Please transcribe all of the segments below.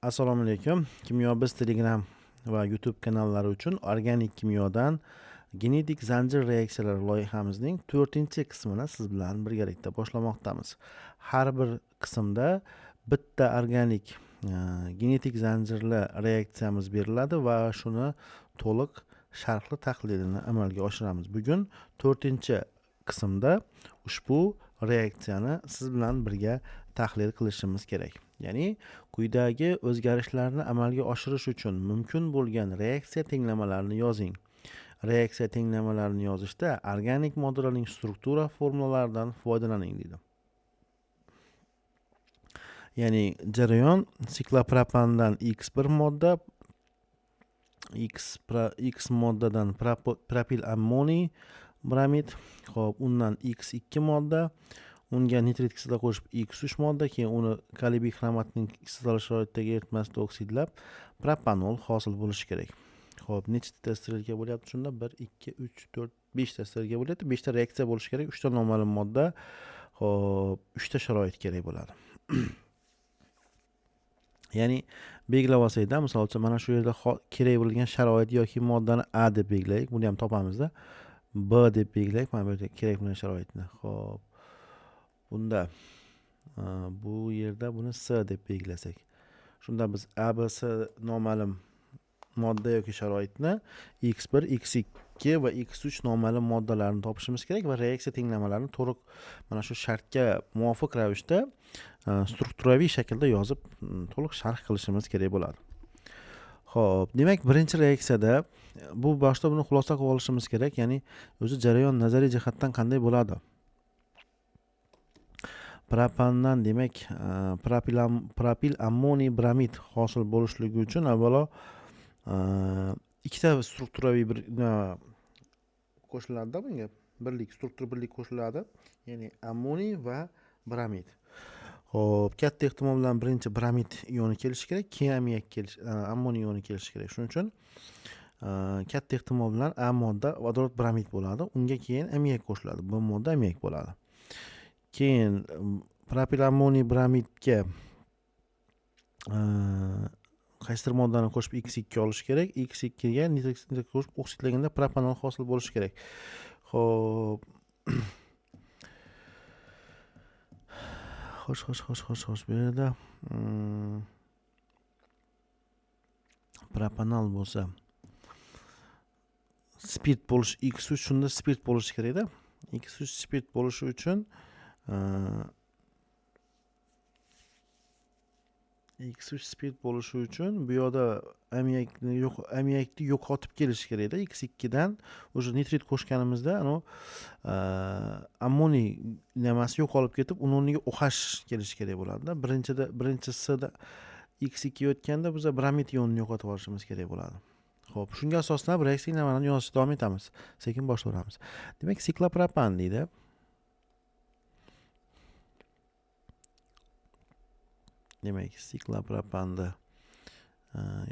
Assalomu alaykum. Kimyo biz Telegram va YouTube kanallari uchun organik kimyodan genetik zanjir reaksiyalari loyihamizning 4-qismini siz bilan birgalikda boshlamoqdamiz. Har bir qismda bitta organik genetik zanjirli reaksiyamiz beriladi va shuni to'liq sharhli tahlilini amalga oshiramiz. Bugun 4-qismda ushbu reaksiyani siz bilan birga tahlil qilishimiz kerak. Ya'ni quyidagi o'zgarishlarni amalga oshirish uchun mumkin bo'lgan reaksiya tenglamalarini yozing. Reaksiya tenglamalarini yozishda organik moddalarning struktura formulalaridan foydalaning deydi. Ya'ni jarayon siklopropandan X1 modda, X moddadan propil ammoniy bramid, xo'p, undan X2 modda, unga nitrit kislota qo'shib X3 modda, keyin uni kaliy xromatning kislotali sharoitdagi eritmasida oksidlab propanol hosil bo'lishi kerak. Xo'p, nechta test strelka bo'lyapti shunda? 1 2 3 4 5 ta strelka bo'lyapti. 5 ta reaksiya bo'lishi kerak. 3 ta noma'lum modda, xo'p, 3 ta sharoit kerak bo'ladi. Ya'ni belgilab olsakda, misol uchun mana shu yerda kerak bo'lgan sharoit yoki moddani A deb belgilaylik. Buni ham topamizda. B deb belgilaylik mana bu yerda kerak bo'lgan sharoitni. Xo'p. Bunda bu yerda buni S deb belgilasak. Shunda biz A, B, S noma'lum modda yoki sharoitni X1, X2 va X3 noma'lum moddalarni topishimiz kerak va reaksiya tenglamalarini to'liq mana shu shartga muvofiq ravishda strukturaviy shaklda yozib to'liq sharh qilishimiz kerak bo'ladi. Xo'p, demak, birinchi reaksiyada bu boshda buni xulosa qilib olishimiz kerak, ya'ni o'zi jarayon nazariy jihatdan qanday bo'ladi? Propandan demak propil ammoniy bramid hosil bo'lishligi uchun avvalo ikkita strukturaviy bir qo'shiladi bunga. Struktura birlik qo'shiladi. Ya'ni ammoniy va bramid. Xo'p, katta ehtimol bilan birinchi bramid ioni kelishi kerak, keyin ammoniy ioni kelishi kerak. Shuning uchun katta ehtimol bilan A modda vodorod bramid bo'ladi. Unga keyin amonyak qo'shiladi. B modda amonyak bo'ladi. Keyin propil ammoniy bramidga qaysidir moddani qo'shib X2 olish kerak. X2 ga nitrit qo'shib oksidlaganda propanol hosil bo'lishi kerak. Xo'p. Xo'sh. Bu yerda propanol bo'lsa, spirt bo'lish X3 shunda spirt bo'lishi kerak-da. X3 spirt bo'lishi uchun bu yoqda amonyakni yo'qotib kelish kerak-da. X2 dan o'sha nitrit qo'shganimizda ammoniy nimasi yo'qolib ketib, uni o'rniga OH kelishi kerak bo'ladi-da. Birinchisida X2 o'tganda biz bramid ionini yo'qotib olishimiz kerak bo'ladi. Xo'p, shunga asoslanib reaksiya tenglamalarini yozishda davom etamiz. Sekin boshlayveramiz. Demak, siklopropan deydi. Demak, siklopropanni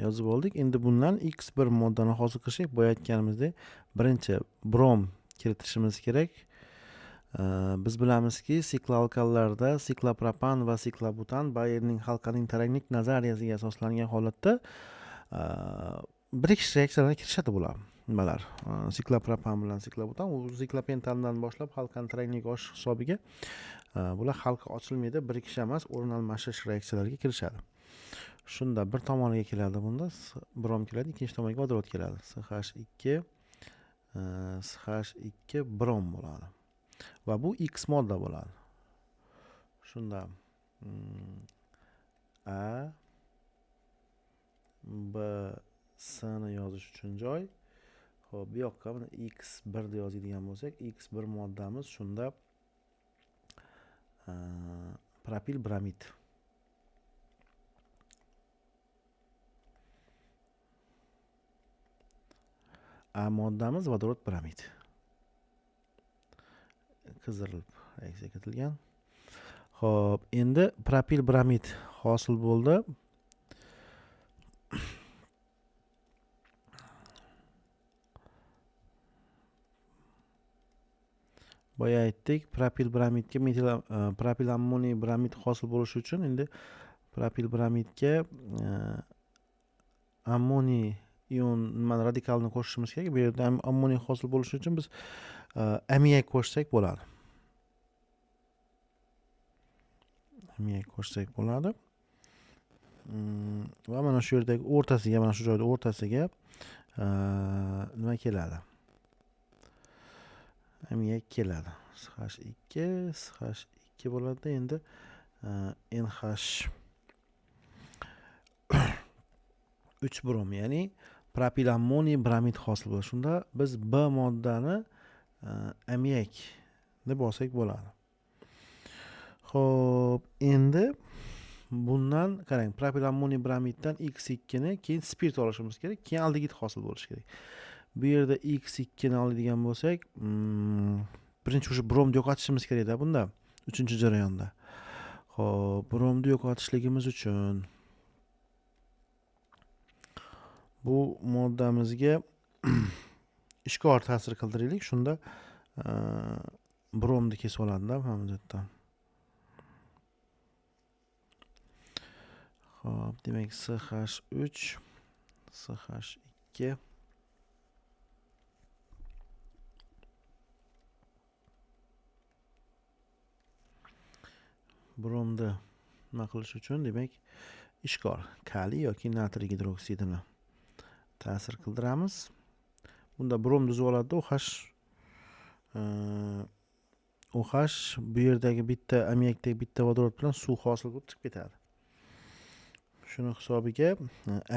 yozib oldik. Endi bundan X1 moddani hosil qilsak, boya aytganimizdek, birinchi brom kiritishimiz kerak. Biz bilamizki, sikloalkanlarda siklopropan va siklobutan Bayerning halqaning taranglik nazariyasiga asoslangan holatda birikish reaksiyalarga kirishadi bular. Nimalar? Siklopropan bilan siklobutan, u siklopentandan boshlab halqaning taranglik oshish hisobiga bular halqa ochilmaydi, birikish emas, o'rin almashish reaksiyalariga kirishadi. Shunda bir tomoniga keladi bunda brom keladi, ikkinchi tomoniga vodorod keladi. CH2 brom bo'ladi. Va bu X modda bo'ladi. Shunda A, B, S ni yozish uchun joy. Xo'p, bu yoqqa mana X1 deb yozadigan bo'lsak, X1 moddamiz shunda propil bramid. A moddamiz vodorod bramid. Qizirilib reaksiya kiritilgan. Xo'p, endi propil bramid hosil bo'ldi. Boya aytdik, propil bramidga propil ammoniy bramid hosil bo'lishi uchun endi Propil bramidga ammoniy ion radikalini qo'shishimiz kerak. Bu yerda ammoniy hosil bo'lishi uchun biz ammiak qo'shsak bo'ladi. Ammiak qo'shsak bo'ladi. Va mana shu yerdagi o'rtasiga, mana shu joyda o'rtasiga nima keladi? Ammiak keladi. SH2 SH2 bo'ladi. Endi NH 3 brom, ya'ni propil ammoniy bramid hosil bo'ladi. Shunda biz B moddani ammiak deb olsak bo'ladi. Xo'p, endi bundan qarang, propil ammoniy bramiddan X2 ni keyin spirt olishimiz kerak, keyin aldegid hosil bo'lishi kerak. Bu yerda X2 ni oladigan bo'lsak, birinchi o'sha bromni yo'qotishimiz kerak-da bunda, 3-jarayonda. Xo'p, bromni yo'qotishligimiz uchun bu moddamizga ishkor ta'sir qildiraylik. Shunda bromni kesib oladi-da mana bu yerdan. Xo'p, demak SH3 SH2 bromni nima qilish uchun, demak, ishkor kaliy yoki natriy gidroksidini ta'sir qildiramiz. Bunda brom tuzib oladi-da, OH bu yerdagi bitta ammiakdagi bitta vodorod bilan suv hosil bo'lib chiqib ketadi. Shuni hisobiga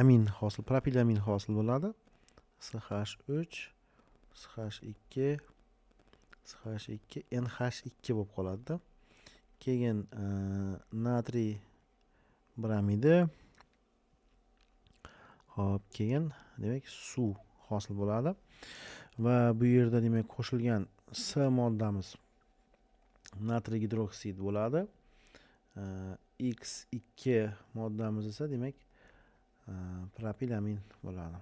amin hosil, propilamin hosil bo'ladi. SH3 SH2 SH2 NH2 bo'lib qoladi-da. Keyin natriy bramidi, hop, keyin demak suv hosil bo'ladi va bu yerda demak qo'shilgan S moddamiz natriy gidroksid bo'ladi. X2 moddamiz esa demak propilamin bo'ladi.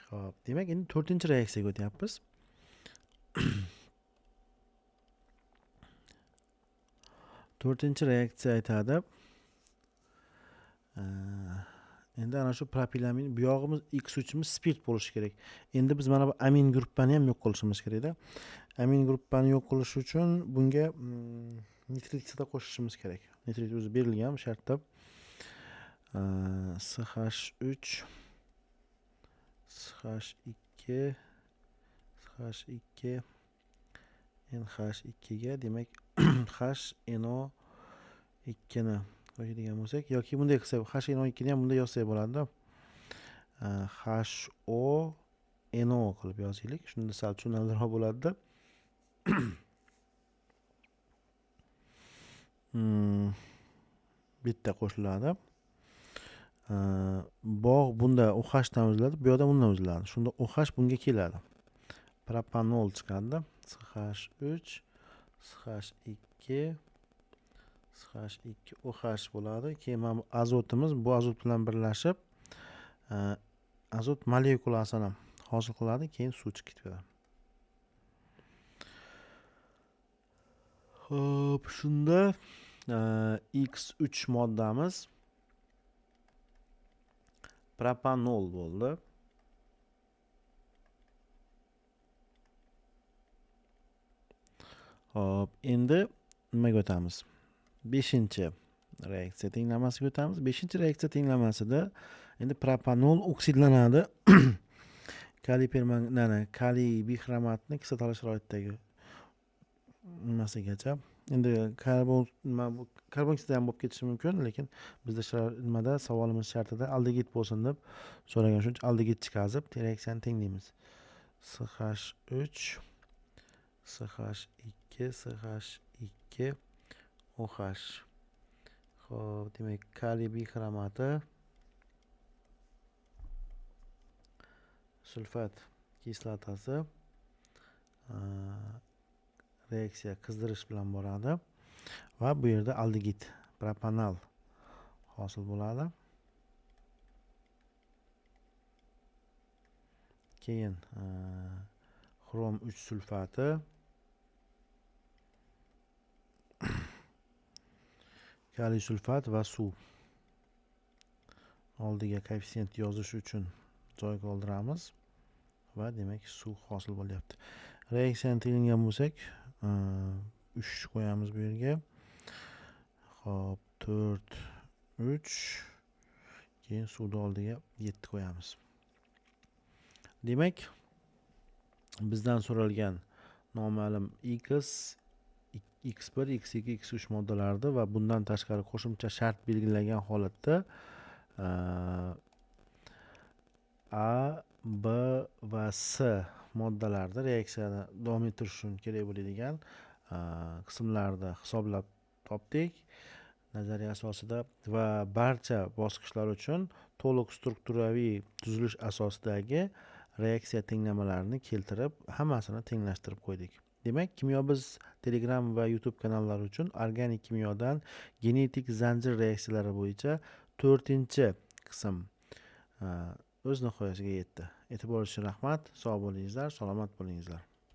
Xo'p, demak endi 4-reaksiyaga o'tyapmiz. To'rtinchi reaksiya aytadi. Endi ana shu propilamin, bu yog'imiz X3imiz spirt bo'lishi kerak. Endi biz mana bu amin gruppani ham yo'q qilishimiz kerak-da. Amin gruppani yo'q qilish uchun bunga nitrit qo'shishimiz kerak. Nitrit o'zi berilgan shartda. SH3 SH2 SH2 NH2 ga demak HNO2 ni qo'yadigan bo'lsak, yoki bunday qilsak, HNO2 ni ham bunda yozsak bo'ladi-da. HONO qilib yozaylik. Shunda sal tushunarliroq bo'ladi-da. Bitta qo'shiladi. Bog' bunda OH dan o'ziladi, bu yerda bundan o'ziladi. Shunda OH bunga keladi. Propanol chiqadi. SH3 SH2 SH2 OH bo'ladi. Keyin mana bu azotimiz bu azot bilan birlashib azot molekulasini hosil qiladi, keyin suv chiqib ketadi. Xo'p, shunda X3 moddamiz propanol bo'ldi. Xo'p, endi nimaga o'tamiz? 5-reaksiya tenglamasiga o'tamiz. 5-reaksiya tenglamasida endi propanol oksidlanadi. Kaliy bixromatni kislotali sharoitdagi nimasigacha. Endi karbon oksidida ham bo'lib ketishi mumkin, lekin bizda nimada savolimiz shartida aldegid bo'lsin deb so'ragan, shuning uchun aldegid chiqazib reaksiyani tenglaymiz. SH3 SH2 SH2 OH. Xo'p, demak kaliy bixromati sulfat kislotasi reaksiya qizdirish bilan boradi va bu yerda aldegid propanol hosil bo'ladi. Keyin xrom 3 sulfati kaliy sulfat va suv. Oldiga koeffitsient yozish uchun joy qoldiramiz va demak suv hosil bo'lyapti. Reaksiyani tekshirgan bo'lsak, 3 qo'yamiz bu yerga. Hop, 4, 3, keyin suvni oldiga 7 qo'yamiz. Demak, bizdan so'ralgan noma'lum x, x1, x2, x3 moddalarida va bundan tashqari qo'shimcha shart belgilagan holatda A, B va C moddalarida reaksiyani davom ettirish uchun kerak bo'ladigan qismlarni hisoblab topdik nazariya asosida va barcha bosqichlar uchun to'liq strukturaviy tuzilish asosidagi reaksiya tenglamalarini keltirib, hammasini tenglashtirib qo'ydik. Demak, Kimyobiz Telegram va YouTube kanallari uchun organik kimyodan genetik zanjir reaksiyalari bo'yicha 4-qism o'z nihoyasiga yetdi. E'tiboringiz uchun rahmat. Sog' bo'lingizlar, salomat bo'lingizlar.